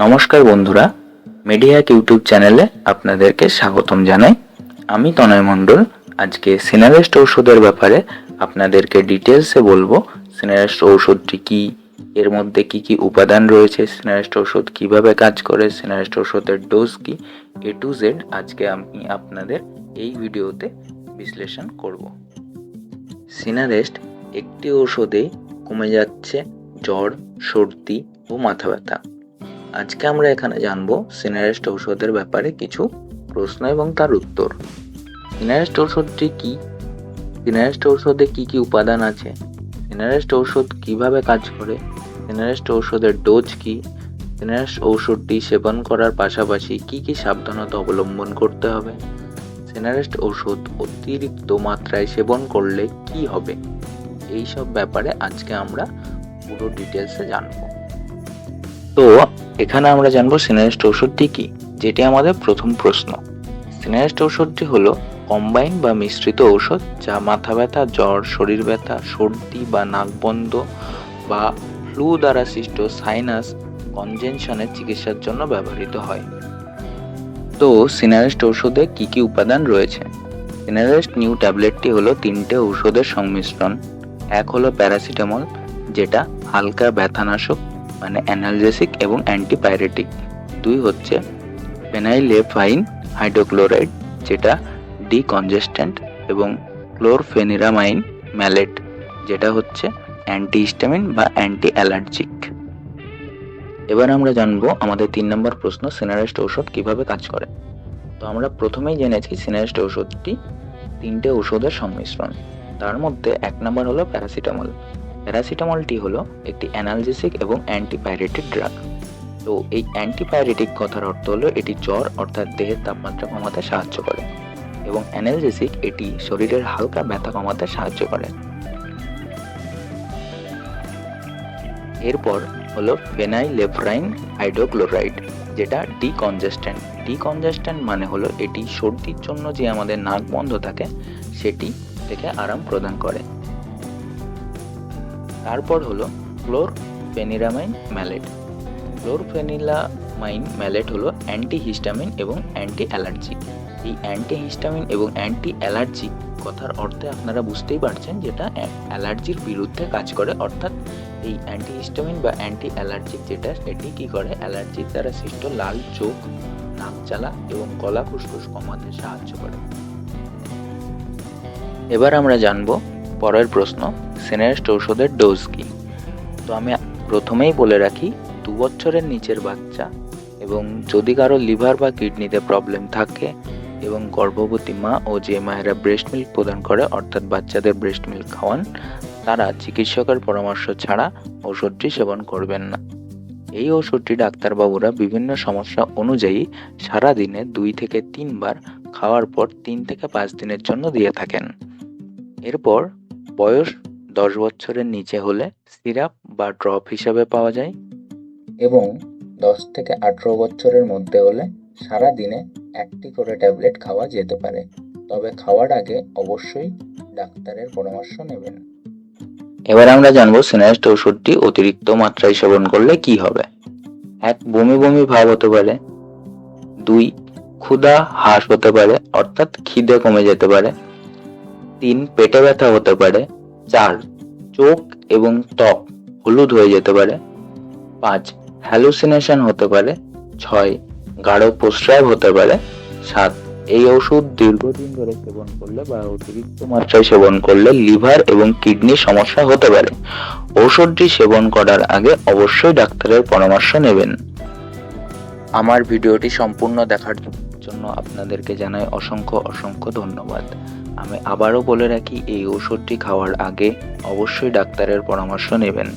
নমস্কার বন্ধুরা, মিডিয়াক ইউটিউব চ্যানেলে আপনাদেরকে স্বাগতম জানাই। আমি তনয় মণ্ডল। আজকে সিনারেস্ট ঔষধের ব্যাপারে আপনাদেরকে ডিটেলসে বলবো। সিনারেস্ট ঔষধটি কি, এর মধ্যে কি কি উপাদান রয়েছে, সিনারেস্ট ঔষধ কিভাবে কাজ করে, সিনারেস্ট ঔষধের ডোজ কি, A to Z আজকে আমি আপনাদের এই ভিডিওতে বিশ্লেষণ করব। সিনারেস্ট একটি ঔষধে কমে যাচ্ছে জ্বর, সর্দি ও মাথা ব্যথা। আজকে আমরা এখানে জানবো সিনারেস্ট ঔষধের ব্যাপারে কিছু প্রশ্ন এবং তার উত্তর। সিনারেস্ট ঔষধটি কি, সিনারেস্ট ঔষধে কি কি উপাদান আছে, সিনারেস্ট ঔষধ কিভাবে কাজ করে, সিনারেস্ট ঔষধের ডোজ কি, সিনারেস্ট ঔষধটি সেবন করার পাশাপাশি কি কি সাবধানতা অবলম্বন করতে হবে, সিনারেস্ট ঔষধ অতিরিক্ত মাত্রায় সেবন করলে কি হবে, এই সব ব্যাপারে আজকে আমরা পুরো ডিটেলসে জানবো। তো এখানে আমরা জানবো সিনারেস্ট ঔষধটি কি, যেটি আমাদের প্রথম প্রশ্ন। সিনারেস্ট ঔষধটি হলো কম্বাইন বা মিশ্রিত ঔষধ, যা মাথা ব্যথা, জ্বর, শরীর ব্যথা, সর্দি বা নাক বন্ধ বা ফ্লু দ্বারা সৃষ্ট সাইনাস কনজেনশনের চিকিৎসার জন্য ব্যবহৃত হয়। তো সিনারেস্ট ঔষধে কি কি উপাদান রয়েছে? সিনারেস্ট নিউ ট্যাবলেটটি হলো 3টে ঔষধের সংমিশ্রণ। এক হলো প্যারাসিটামল, যেটা হালকা ব্যথানাশক মানে অ্যানালজেসিক এবং অ্যান্টিপাইরেটিক। 2 হচ্ছে ফেনাইলেফাইন হাইড্রোক্লোরাইড, যেটা ডিকনজেস্ট্যান্ট, এবং ক্লোরফেনিরামাইন ম্যালেট, যেটা হচ্ছে অ্যান্টিহিস্টামিন বা অ্যান্টি অ্যালার্জিক। এবার আমরা জানবো আমাদের 3 নম্বর প্রশ্ন, সিনারেস্ট ঔষধ কিভাবে কাজ করে। তো আমরা প্রথমেই জেনেছি সিনারেস্ট ঔষধটি 3টে ঔষধের সংমিশ্রণ। তার মধ্যে 1 নম্বর হলো প্যারাসিটামল। প্যারাসিটামলটি হলো একটি অ্যানালজেসিক এবং অ্যান্টিপাইরেটিক ড্রাগ। তো এই অ্যান্টিপাইরেটিক কথার অর্থ হলো এটি জ্বর অর্থাৎ দেহের তাপমাত্রা কমাতে সাহায্য করে, এবং অ্যানালজেসিক এটি শরীরের হালকা ব্যথা কমাতে সাহায্য করে। এরপর হলো ফেনাইলেফ্রাইন হাইড্রোক্লোরাইড, যেটা ডিকনজেস্ট্যান্ট। ডিকনজেস্ট্যান্ট মানে হলো এটি সর্দির জন্য যে আমাদের নাক বন্ধ থাকে সেটি থেকে আরাম প্রদান করে। তারপর হলো ক্লোরফেনিরামাইন ম্যালেট। ক্লোরফেনিরামাইন ম্যালেট হলো অ্যান্টিহিস্টামিন এবং অ্যান্টি অ্যালার্জিক। এই অ্যান্টিহিস্টামিন এবং অ্যান্টি অ্যালার্জিক কথার অর্থে আপনারা বুঝতেই পারছেন, যেটা অ্যালার্জির বিরুদ্ধে কাজ করে। অর্থাৎ এই অ্যান্টিহিস্টামিন বা অ্যান্টি অ্যালার্জিক যেটা, এটি কি করে, অ্যালার্জির দ্বারা সৃষ্ট লাল চোখ, নাক জ্বালা এবং গলা খুসখুস কমাতে সাহায্য করে। এবার আমরা জানবো পরের প্রশ্ন, সিনারেস্ট ঔষধের ডোজ কি। তো আমি প্রথমেই বলে রাখি, 2 বছরের নিচের বাচ্চা এবং যদি কারো লিভার বা কিডনিতে প্রবলেম থাকে এবং গর্ভবতী মা ও যে মায়েরা ব্রেস্ট মিল্ক প্রদান করে অর্থাৎ বাচ্চাদের ব্রেস্ট মিল্ক খাওয়ান, তারা চিকিৎসকের পরামর্শ ছাড়া ওষুধটি সেবন করবেন না। এই ওষুধটি ডাক্তারবাবুরা বিভিন্ন সমস্যা অনুযায়ী সারাদিনে 2 থেকে 3 বার খাওয়ার পর 3 থেকে 5 দিনের জন্য দিয়ে থাকেন। এরপর বয়স 10 বছরের নিচে হলে সিরাপ বা ড্রপ হিসাবে পাওয়া যায়, এবং 10 থেকে 18 বছরের মধ্যে হলে সারা দিনে 1টি করে ট্যাবলেট খাওয়া যেতে পারে। তবে খাওয়ার আগে অবশ্যই ডাক্তারের পরামর্শ নেবেন। এবার আমরা জানবো সিনারেস্ট ওষুধটি অতিরিক্ত মাত্রায় সেবন করলে কি হবে। 1 বমি বমি ভাব হতে পারে। 2 ক্ষুধা হ্রাস হতে পারে অর্থাৎ খিদে কমে যেতে পারে। 3 পেটে ব্যথা হতে পারে। 4 চোখ এবং ত্বক হলুদ হয়ে যেতে পারে। 5 হ্যালুসিনেশন হতে পারে। 6 গাঢ় প্রস্রাব হতে পারে। 7 এই ওষুধ দীর্ঘদিন ধরে সেবন করলে বা অতিরিক্ত মাত্রায় সেবন করলে লিভার এবং কিডনির সমস্যা হতে পারে। ওষুধটি সেবন করার আগে অবশ্যই ডাক্তারের পরামর্শ নেবেন। আমার ভিডিওটি সম্পূর্ণ দেখার জন্য আপনাদেরকে জানাই অসংখ্য ধন্যবাদ। আমি আবারও বলে রাখি, এই ওষুধটি খাওয়ার আগে অবশ্যই ডাক্তারের পরামর্শ নেবেন।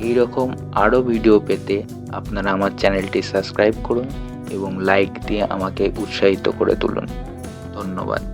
এইরকম আরও ভিডিও পেতে আপনারা আমার চ্যানেলটি সাবস্ক্রাইব করুন এবং লাইক দিয়ে আমাকে উৎসাহিত করে তুলুন। ধন্যবাদ।